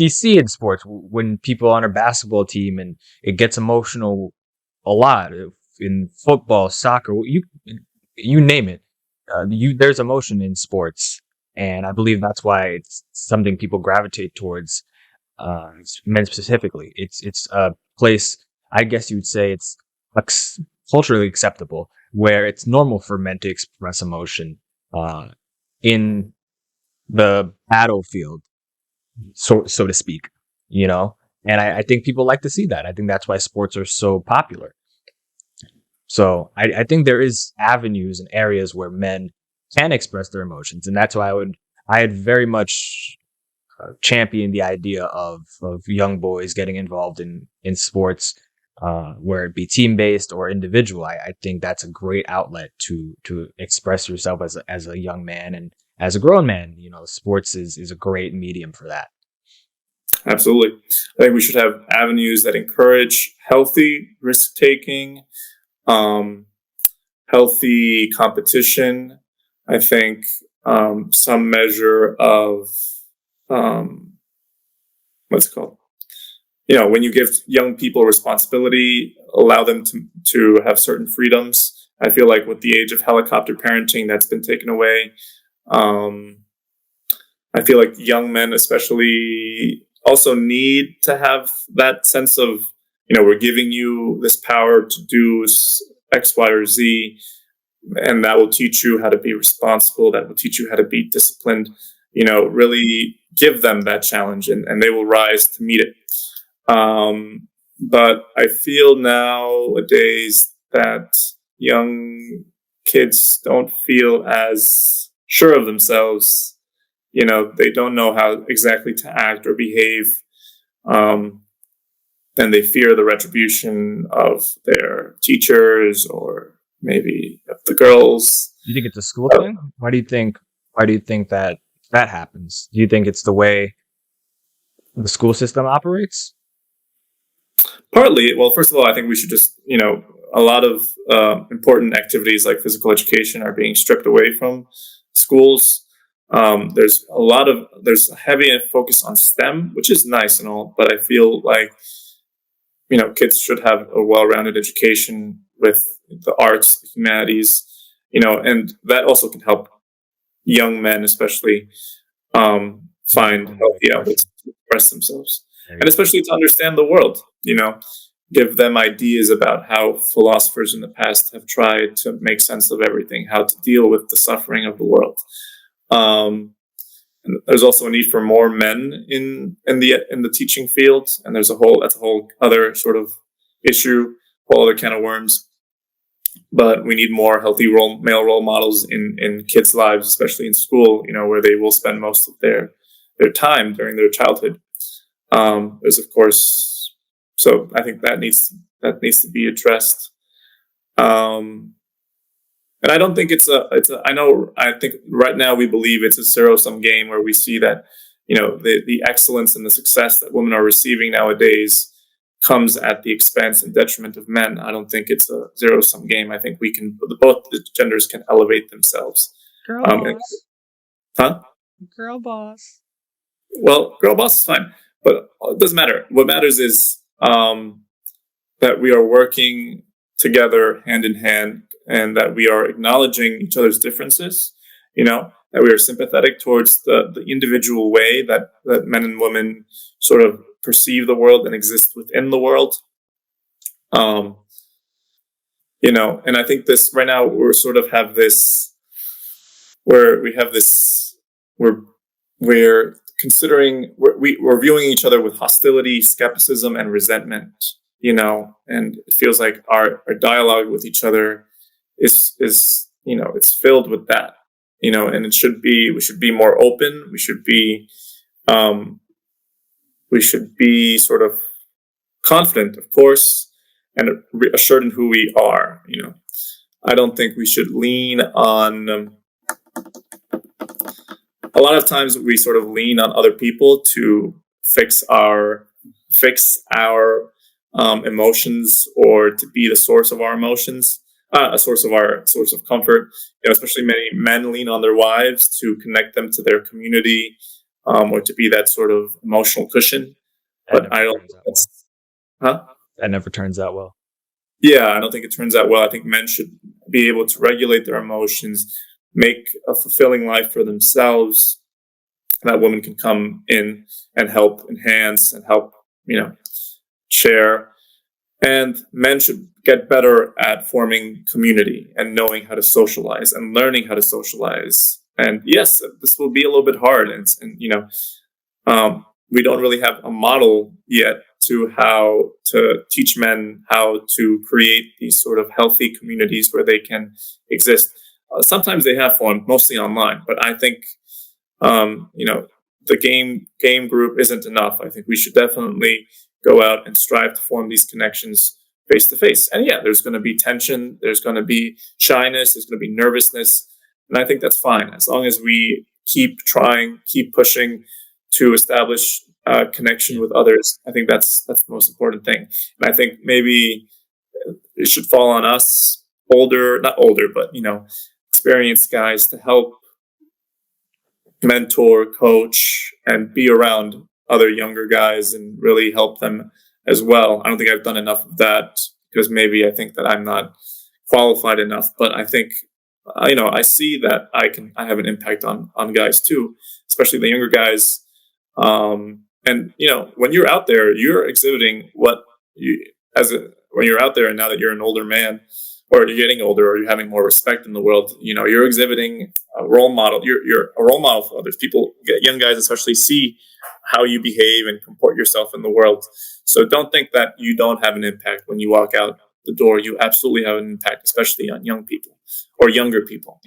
you see in sports when people on a basketball team and it gets emotional a lot in football, soccer, you name it. There's emotion in sports, and I believe that's why it's something people gravitate towards. Men specifically, it's a place. I guess you would say it's culturally acceptable, where it's normal for men to express emotion in the battlefield, so to speak. You know, and I think people like to see that. I think that's why sports are so popular. So I think there is avenues and areas where men can express their emotions, and that's why I had very much championed the idea of young boys getting involved in sports, where it be team based or individual. I think that's a great outlet to express yourself as a young man and as a grown man. You know, sports is a great medium for that. Absolutely. I think we should have avenues that encourage healthy risk taking, healthy competition. I think some measure of what's it called? When you give young people responsibility, allow them to have certain freedoms. I feel like with the age of helicopter parenting, that's been taken away. I feel like young men especially also need to have that sense of, we're giving you this power to do X, Y, or Z, and that will teach you how to be responsible. That will teach you how to be disciplined. Really give them that challenge, and they will rise to meet it. But I feel nowadays that young kids don't feel as sure of themselves. They don't know how exactly to act or behave. And they fear the retribution of their teachers or maybe of the girls. Do you think it's a school thing? Why do you think that happens? Do you think it's the way the school system operates? Partly. Well, first of all, I think we should just, a lot of important activities like physical education are being stripped away from schools. There's a heavy focus on STEM, which is nice and all, but I feel like, kids should have a well-rounded education with the arts, the humanities, and that also can help young men, especially, find healthy outlets to express themselves, and especially to understand the world. Give them ideas about how philosophers in the past have tried to make sense of everything, how to deal with the suffering of the world. And there's also a need for more men in the teaching field, and that's a whole other sort of issue, whole other can of worms. But we need more healthy male role models in kids' lives, especially in school, where they will spend most of their time during their childhood. There's of course, so I think that needs to be addressed. And I don't think I think right now we believe it's a zero-sum game where we see that, the excellence and the success that women are receiving nowadays comes at the expense and detriment of men. I don't think it's a zero-sum game. I think both the genders can elevate themselves. Girl boss. Girl boss. Well, girl boss is fine, but it doesn't matter. What matters is that we are working together hand in hand, and that we are acknowledging each other's differences, that we are sympathetic towards the individual way that men and women sort of perceive the world and exist within the world. And I think this right now we're viewing each other with hostility, skepticism, and resentment, and it feels like our dialogue with each other is it's filled with that, and we should be more open. We should be sort of confident, of course, and assured in who we are. I don't think we should lean on. A lot of times we sort of lean on other people to fix our emotions, or to be the source of our emotions. A source of comfort. Especially many men lean on their wives to connect them to their community, or to be that sort of emotional cushion. That But never I don't turns think out well. that's, huh? That never turns out well. Yeah, I don't think it turns out well. I think men should be able to regulate their emotions, make a fulfilling life for themselves. That women can come in and help enhance and help, share. And men should get better at forming community and knowing how to socialize and learning how to socialize. And yes, this will be a little bit hard. We don't really have a model yet to how to teach men how to create these sort of healthy communities where they can exist. Sometimes they have formed, mostly online, but I think the game group isn't enough. I think we should definitely go out and strive to form these connections face to face. And yeah, there's going to be tension, there's going to be shyness, there's going to be nervousness, and I think that's fine as long as we keep trying, keep pushing to establish connection with others. I think that's the most important thing. And I think maybe it should fall on us, not older, but experienced guys, to help mentor, coach, and be around other younger guys and really help them as well. I don't think I've done enough of that because maybe I think that I'm not qualified enough, but I think I see that I have an impact on guys too, especially the younger guys. And when you're out there, you're exhibiting what you when you're out there, and now that you're an older man, or you're getting older, or you're having more respect in the world, you're exhibiting a role model. You're a role model for others. People, young guys especially, see how you behave and comport yourself in the world. So don't think that you don't have an impact when you walk out the door. You absolutely have an impact, especially on young people or younger people.